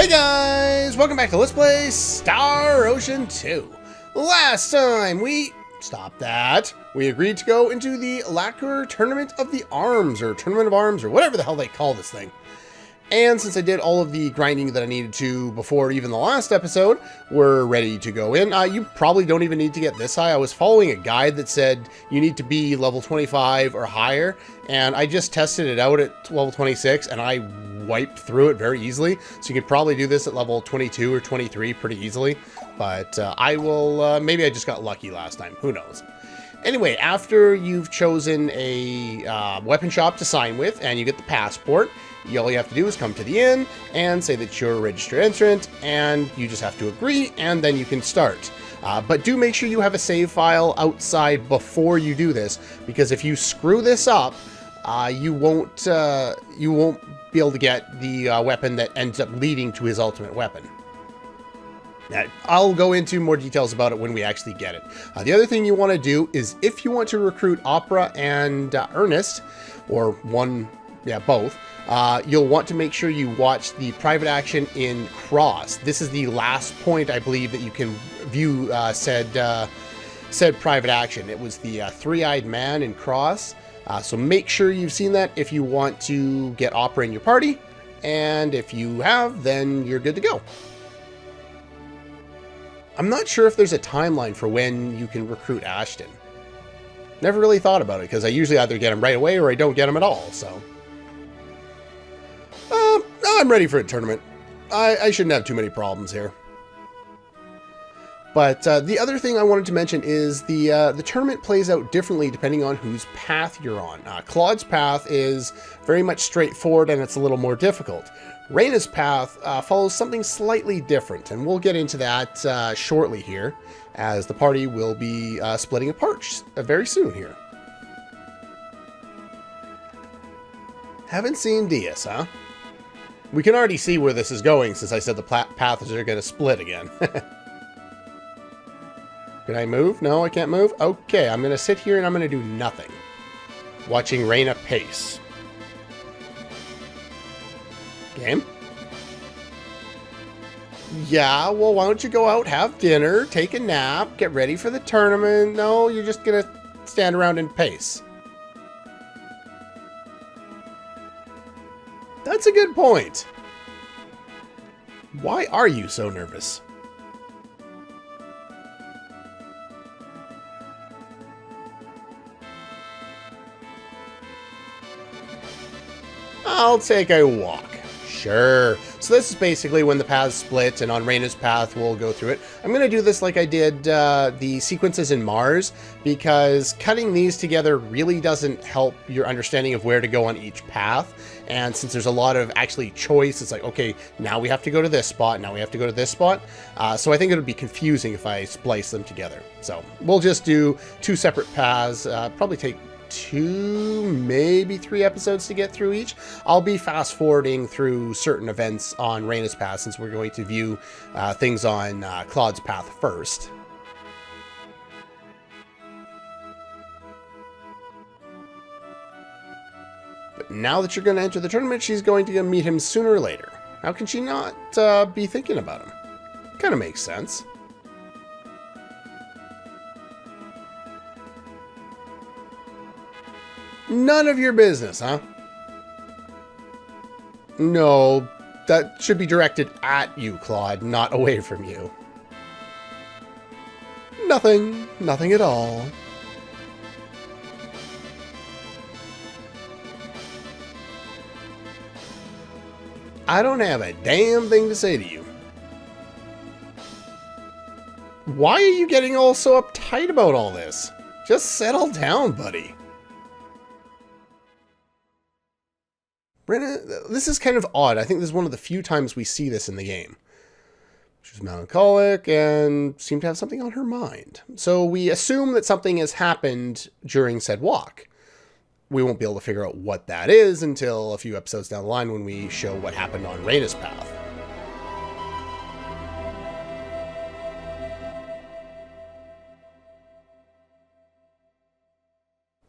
Hey guys! Welcome back to Let's Play Star Ocean 2. Last time we stopped that. We agreed to go into the lacquer Tournament of the Arms, or Tournament of Arms, or whatever the hell they call this thing. And since I did all of the grinding that I needed to before even the last episode, we're ready to go in. You probably don't even need to get this high. I was following a guide that said you need to be level 25 or higher, and I just tested it out at level 26, and I wiped through it very easily. So you could probably do this at level 22 or 23 pretty easily. But I will, maybe I just got lucky last time. Who knows? Anyway, after you've chosen a weapon shop to sign with and you get the passport, all you have to do is come to the inn and say that you're a registered entrant, and you just have to agree, and then you can start. But do make sure you have a save file outside before you do this, because if you screw this up, you won't be able to get the weapon that ends up leading to his ultimate weapon. Now, I'll go into more details about it when we actually get it. The other thing you want to do is, if you want to recruit Opera and Ernest, or one, yeah, both, you'll want to make sure you watch the private action in Cross. This is the last point, I believe, that you can view said private action. It was the three-eyed man in Cross. So make sure you've seen that if you want to get Opera in your party. And if you have, then you're good to go. I'm not sure if there's a timeline for when you can recruit Ashton. Never really thought about it, because I usually either get him right away or I don't get him at all, so. I'm ready for a tournament. I shouldn't have too many problems here. But the other thing I wanted to mention is the tournament plays out differently depending on whose path you're on. Claude's path is very much straightforward, and it's a little more difficult. Raina's path follows something slightly different, and we'll get into that shortly here, as the party will be splitting apart very soon here. Haven't seen Diaz, huh? We can already see where this is going, since I said the paths are going to split again. Can I move? No, I can't move? Okay, I'm going to sit here and I'm going to do nothing. Watching Raina pace. Game? Yeah, well, why don't you go out, have dinner, take a nap, get ready for the tournament? No, you're just going to stand around and pace. That's a good point. Why are you so nervous? I'll take a walk. Sure. So this is basically when the paths split, and on Raina's path we'll go through it. I'm going to do this like I did the sequences in Mars, because cutting these together really doesn't help your understanding of where to go on each path. And since there's a lot of actually choice, it's like, okay, now we have to go to this spot, now we have to go to this spot. So I think it would be confusing if I splice them together. So we'll just do two separate paths, probably take 2, maybe 3 episodes to get through each. I'll be fast forwarding through certain events on Raina's path, since we're going to view things on Claude's path first. But now that you're going to enter the tournament, she's going to meet him sooner or later. How can she not be thinking about him? Kind of makes sense. None of your business, huh? No, that should be directed at you, Claude, not away from you. Nothing. Nothing at all. I don't have a damn thing to say to you. Why are you getting all so uptight about all this? Just settle down, buddy. Raina, this is kind of odd. I think this is one of the few times we see this in the game. She's melancholic and seemed to have something on her mind. So we assume that something has happened during said walk. We won't be able to figure out what that is until a few episodes down the line when we show what happened on Raina's path.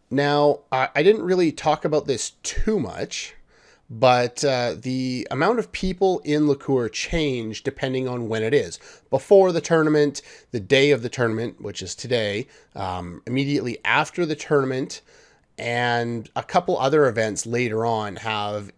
Now, I didn't really talk about this too much, but the amount of people in liqueur change depending on when it is. Before the tournament, the day of the tournament, which is today, immediately after the tournament, and a couple other events later on have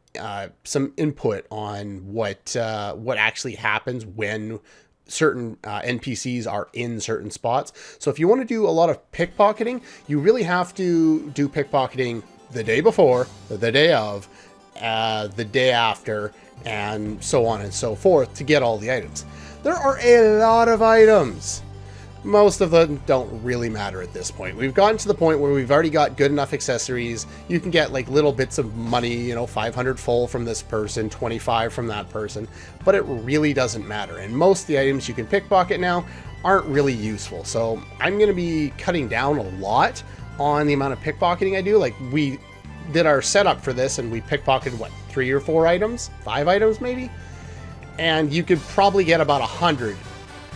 some input on what actually happens when certain NPCs are in certain spots. So if you want to do a lot of pickpocketing, you really have to do pickpocketing the day before, the day of, the day after, and so on and so forth to get all the items. There are a lot of items. Most of them don't really matter at this point. We've gotten to the point where we've already got good enough accessories. You can get like little bits of money, you know, 500 full from this person, 25 from that person, but it really doesn't matter. And most of the items you can pickpocket now aren't really useful. So I'm going to be cutting down a lot on the amount of pickpocketing I do. Like, we did our setup for this and we pickpocketed, what, 3 or 4 items? 5 items maybe? And you could probably get about 100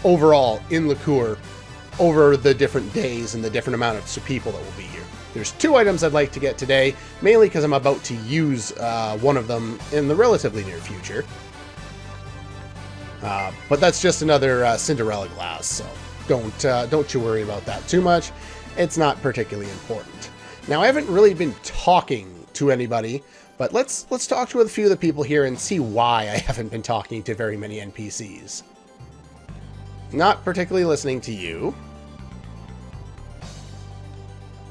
overall in liqueur over the different days and the different amounts of people that will be here. There's 2 items I'd like to get today, mainly because I'm about to use one of them in the relatively near future. But that's just another Cinderella glass, so don't you worry about that too much. It's not particularly important. Now, I haven't really been talking to anybody, but let's talk to a few of the people here and see why I haven't been talking to very many NPCs. Not particularly listening to you.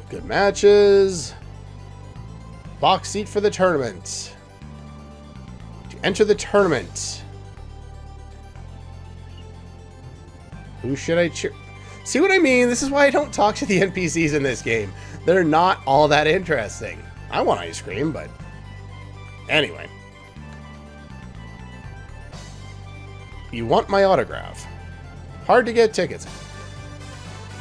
Good matches. Box seat for the tournament. To enter the tournament. Who should I cheer? See what I mean? This is why I don't talk to the NPCs in this game. They're not all that interesting. I want ice cream, but anyway. You want my autograph. Hard to get tickets.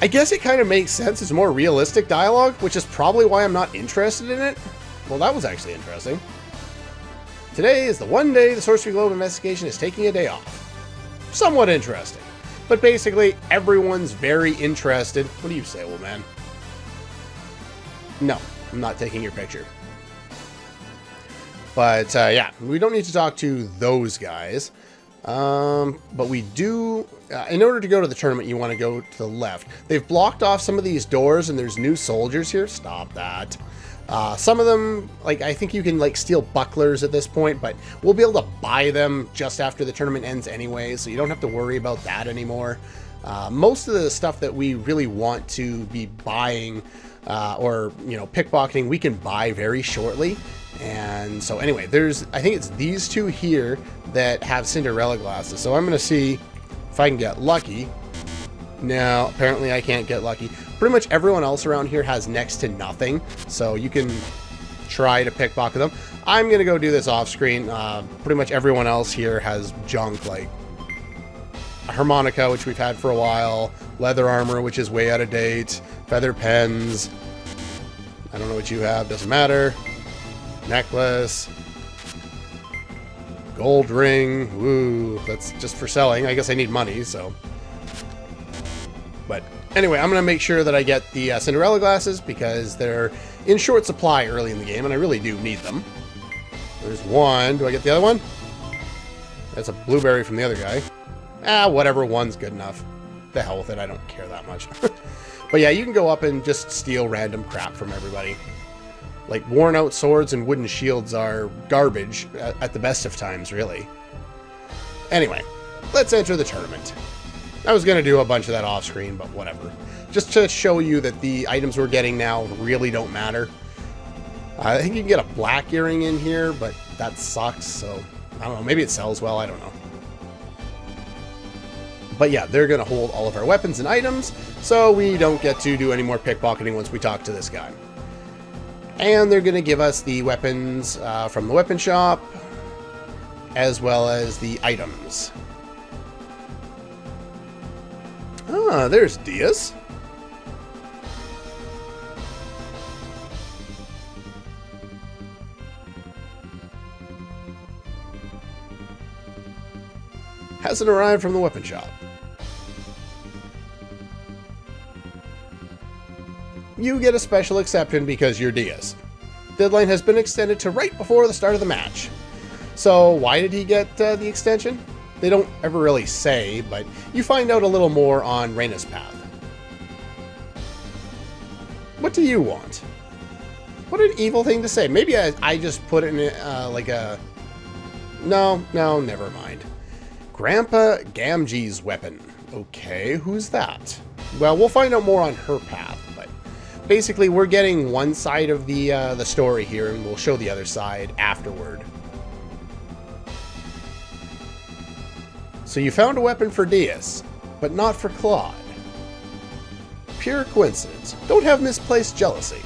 I guess it kind of makes sense. It's more realistic dialogue, which is probably why I'm not interested in it. Well, that was actually interesting. Today is the one day the Sorcery Globe investigation is taking a day off. Somewhat interesting. But basically, everyone's very interested. What do you say, old man? No, I'm not taking your picture. But, yeah, we don't need to talk to those guys. But we do, in order to go to the tournament, you want to go to the left. They've blocked off some of these doors and there's new soldiers here. Stop that. Some of them, like, I think you can, like, steal bucklers at this point, but we'll be able to buy them just after the tournament ends anyway, so you don't have to worry about that anymore. Most of the stuff that we really want to be buying, or, you know, pickpocketing, we can buy very shortly. And so anyway, I think it's these 2 here that have Cinderella glasses. So I'm going to see if I can get lucky. No, apparently I can't get lucky. Pretty much everyone else around here has next to nothing. So you can try to pickpocket them. I'm going to go do this off screen. Pretty much everyone else here has junk, like a harmonica, which we've had for a while. Leather armor, which is way out of date. Feather pens. I don't know what you have. Doesn't matter. Necklace. Gold ring. Woo. That's just for selling. I guess I need money, so. But anyway, I'm going to make sure that I get the Cinderella glasses because they're in short supply early in the game, and I really do need them. There's one. Do I get the other one? That's a blueberry from the other guy. Ah, whatever. One's good enough. The hell with it. I don't care that much. But yeah, you can go up and just steal random crap from everybody. Like, worn out swords and wooden shields are garbage at the best of times, really. Anyway, let's enter the tournament. I was going to do a bunch of that off screen, but whatever. Just to show you that the items we're getting now really don't matter. I think you can get a black earring in here, but that sucks, so I don't know. Maybe it sells well, I don't know. But yeah, they're going to hold all of our weapons and items, so we don't get to do any more pickpocketing once we talk to this guy. And they're going to give us the weapons from the weapon shop, as well as the items. Ah, there's Diaz. Hasn't arrived from the weapon shop. You get a special exception because you're Diaz. deadline has been extended to right before the start of the match. So why did he get the extension? They don't ever really say, but you find out a little more on Reina's path. What do you want? What an evil thing to say. Maybe I just put it in like a... No, never mind. Grandpa Gamgee's weapon. Okay, who's that? Well, we'll find out more on her path, but basically we're getting one side of the story here, and we'll show the other side afterward. So you found a weapon for Diaz, but not for Claude. Pure coincidence. Don't have misplaced jealousy.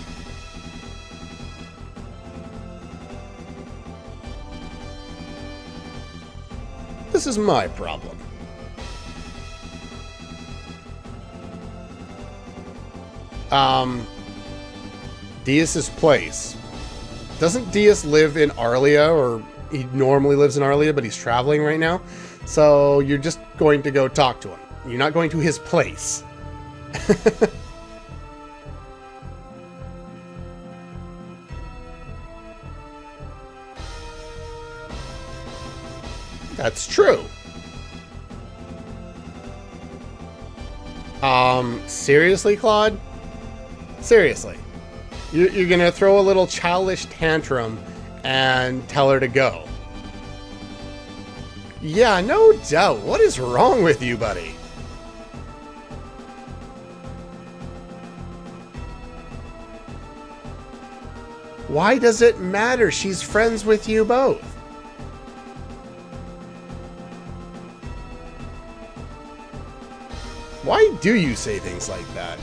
This is my problem. Diaz's place. Doesn't Diaz live in Arlia, or he normally lives in Arlia, but he's traveling right now? So you're just going to go talk to him. You're not going to his place. That's true. Seriously, Claude? Seriously. You're gonna throw a little childish tantrum and tell her to go. Yeah, no doubt. What is wrong with you, buddy? Why does it matter? She's friends with you both. Why do you say things like that?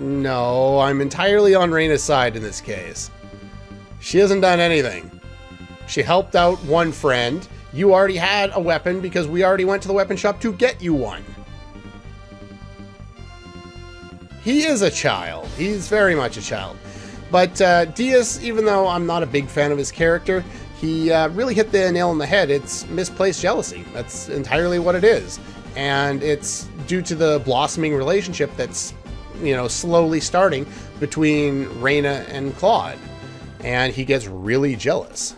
No, I'm entirely on Reina's side in this case. She hasn't done anything. She helped out one friend. You already had a weapon because we already went to the weapon shop to get you one. He is a child. He's very much a child. But Diaz, even though I'm not a big fan of his character, he really hit the nail on the head. It's misplaced jealousy. That's entirely what it is. And it's due to the blossoming relationship that's, you know, slowly starting between Reina and Claude. And he gets really jealous.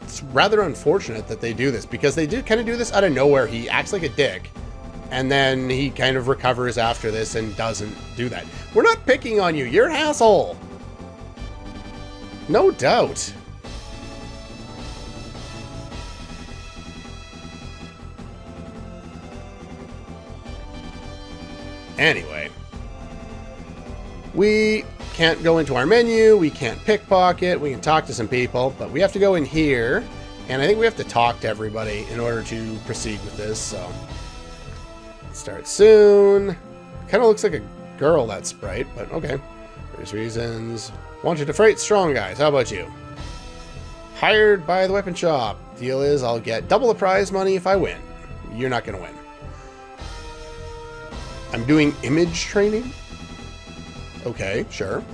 It's rather unfortunate that they do this, because they do kind of do this out of nowhere. He acts like a dick, and then he kind of recovers after this and doesn't do that. We're not picking on you. You're an asshole. No doubt. Anyway, we can't go into our menu, we can't pickpocket, we can talk to some people, but we have to go in here, and I think we have to talk to everybody in order to proceed with this, so let's start soon. Kind of looks like a girl, that sprite, but okay. Various reasons. Wanted to freight strong guys, how about you? Hired by the weapon shop. Deal is I'll get double the prize money if I win. You're not going to win. I'm doing image training? Okay, sure.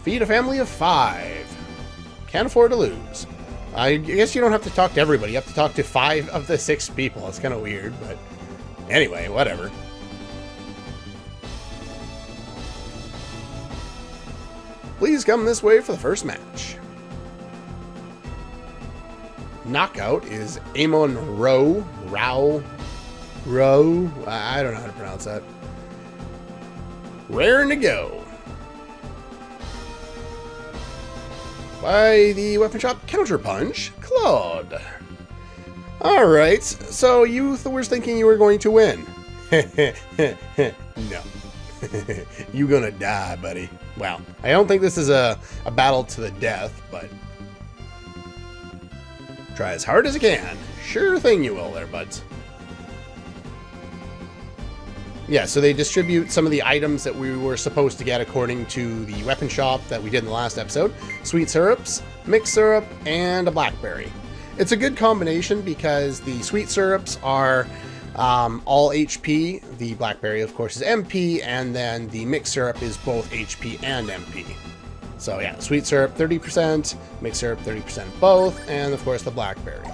Feed a family of 5. Can't afford to lose. I guess you don't have to talk to everybody. You have to talk to 5 of the 6 people. It's kind of weird, but anyway, whatever. Please come this way for the first match. Knockout is Amon Rowe. Rowe? I don't know how to pronounce that. Raring to go. By the weapon shop Counterpunch, Claude. Alright, so you were thinking you were going to win. No. You gonna die, buddy. Well, I don't think this is a battle to the death, but try as hard as you can. Sure thing you will there, buds. Yeah, so they distribute some of the items that we were supposed to get according to the weapon shop that we did in the last episode. Sweet syrups, mixed syrup, and a blackberry. It's a good combination because the sweet syrups are all HP. The blackberry, of course, is MP, and then the mixed syrup is both HP and MP. So yeah, sweet syrup 30%, mixed syrup 30% both, and of course the blackberry.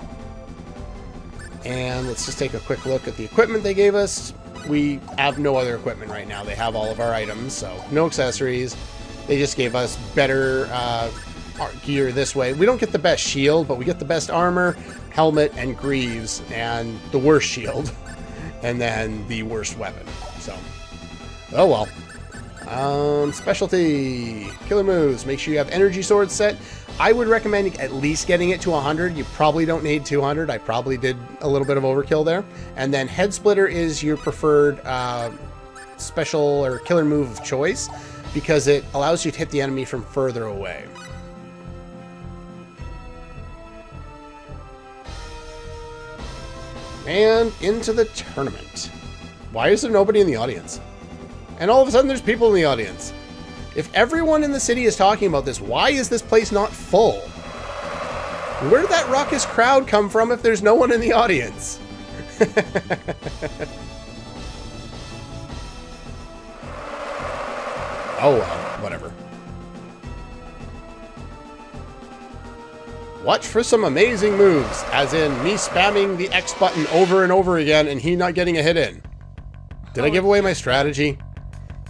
And let's just take a quick look at the equipment they gave us. we have no other equipment right now. They have all of our items, so no accessories. They just gave us better gear this way. We don't get the best shield, but we get the best armor, helmet, and greaves, and the worst shield, and then the worst weapon. So, oh well. Specialty. Killer moves. Make sure you have energy sword set. I would recommend at least getting it to 100. You probably don't need 200. I probably did a little bit of overkill there. And then head splitter is your preferred special or killer move of choice because it allows you to hit the enemy from further away. And into the tournament. Why is there nobody in the audience? And all of a sudden there's people in the audience. If everyone in the city is talking about this, why is this place not full? Where did that raucous crowd come from if there's no one in the audience? Oh well, whatever. Watch for some amazing moves, as in me spamming the X button over and over again and he not getting a hit in. Did I give away my strategy?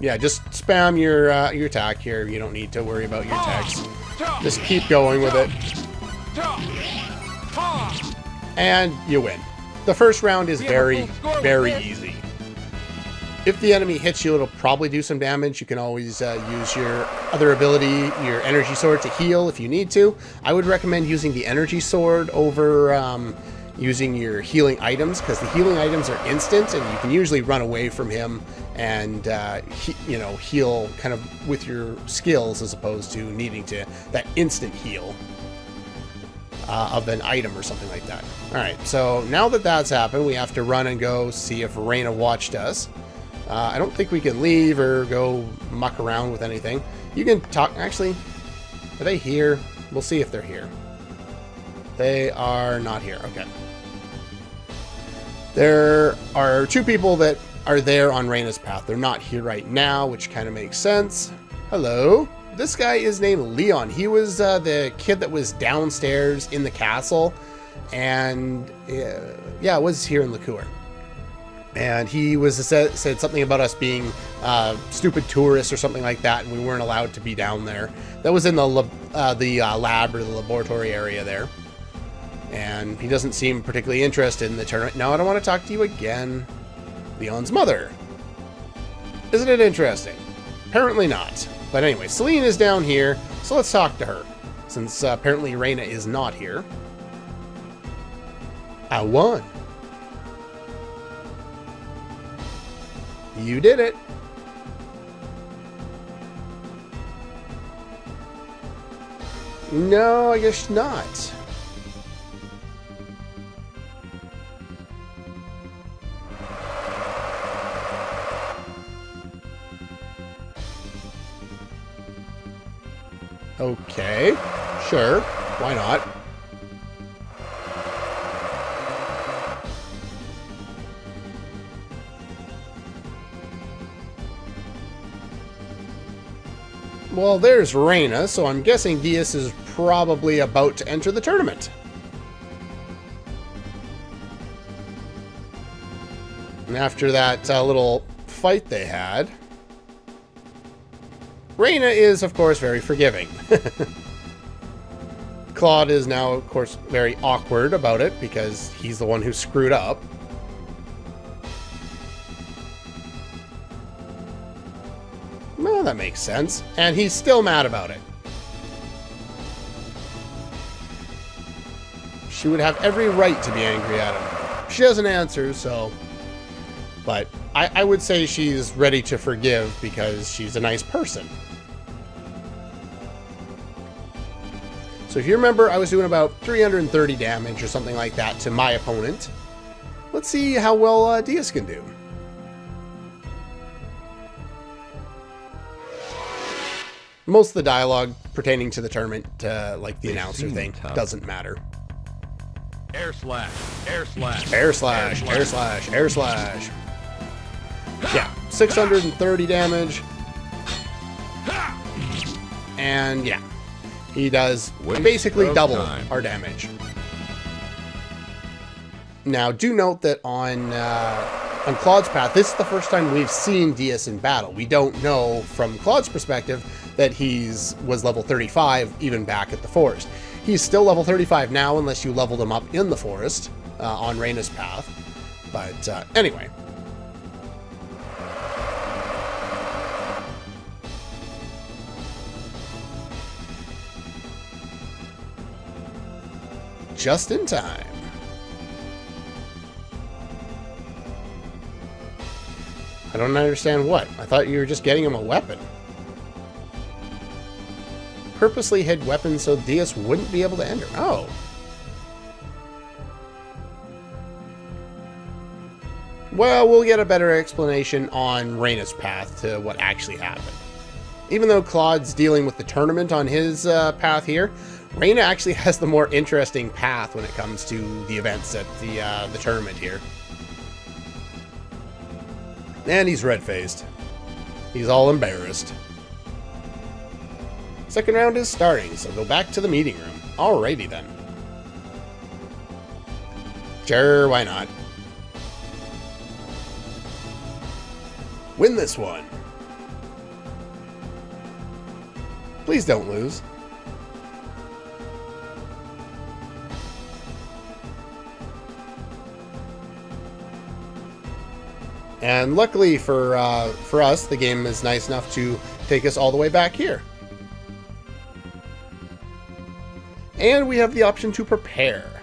Yeah, just spam your attack here. You don't need to worry about your text. Just keep going with it. And you win. The first round is very, very easy. If the enemy hits you, it'll probably do some damage. You can always use your other ability, your energy sword, to heal if you need to. I would recommend using the energy sword over using your healing items, because the healing items are instant, and you can usually run away from him and heal kind of with your skills as opposed to needing to that instant heal of an item or something like that. All right, so now that that's happened, we have to run and go see if Reina watched us. I don't think we can leave or go muck around with anything. You can talk. Actually, are they here? We'll see if they're here. They are not here. Okay. There are two people that are there on Reina's path. They're not here right now, which kind of makes sense. Hello. This guy is named Leon. He was the kid that was downstairs in the castle. And yeah, it was here in Liqueur. And he was said something about us being stupid tourists or something like that, and we weren't allowed to be down there. That was in the lab or the laboratory area there. And he doesn't seem particularly interested in the tournament. No, I don't want to talk to you again. Leon's mother. Isn't it interesting? Apparently not. But anyway, Celine is down here, so let's talk to her. Since apparently Reina is not here. I won. You did it. No, I guess not. Okay, sure. Why not? Well, there's Reina, so I'm guessing Diaz is probably about to enter the tournament. And after that little fight they had, Reina is, of course, very forgiving. Claude is now, of course, very awkward about it because he's the one who screwed up. Well, that makes sense. And he's still mad about it. She would have every right to be angry at him. She doesn't answer, so... But I would say she's ready to forgive because she's a nice person. So if you remember, I was doing about 330 damage or something like that to my opponent. Let's see how well Diaz can do. Most of the dialogue pertaining to the tournament, like the announcer thing, doesn't matter. Air slash, air slash, air slash, air slash, air slash. Yeah, 630 damage. And yeah, he does basically double our damage. Now, do note that on on Claude's path, this is the first time we've seen Diaz in battle. We don't know from Claude's perspective that was level 35 even back at the forest. He's still level 35 now unless you leveled him up in the forest on Reyna's path. But anyway. Just in time. I don't understand what. I thought you were just getting him a weapon. Purposely hid weapons so Diaz wouldn't be able to enter. Oh. Well, we'll get a better explanation on Reyna's path to what actually happened. Even though Claude's dealing with the tournament on his path here, Reyna actually has the more interesting path when it comes to the events at the tournament here. And he's red-faced. He's all embarrassed. Second round is starting, so go back to the meeting room. Alrighty then. Sure, why not? Win this one. Please don't lose. And luckily for us, the game is nice enough to take us all the way back here. And we have the option to prepare.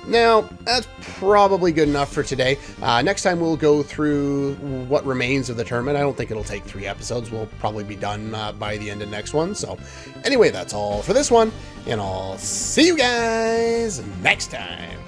Now, that's probably good enough for today. Next time we'll go through what remains of the tournament. I don't think it'll take 3 episodes. We'll probably be done by the end of next one. So anyway, that's all for this one. And I'll see you guys next time.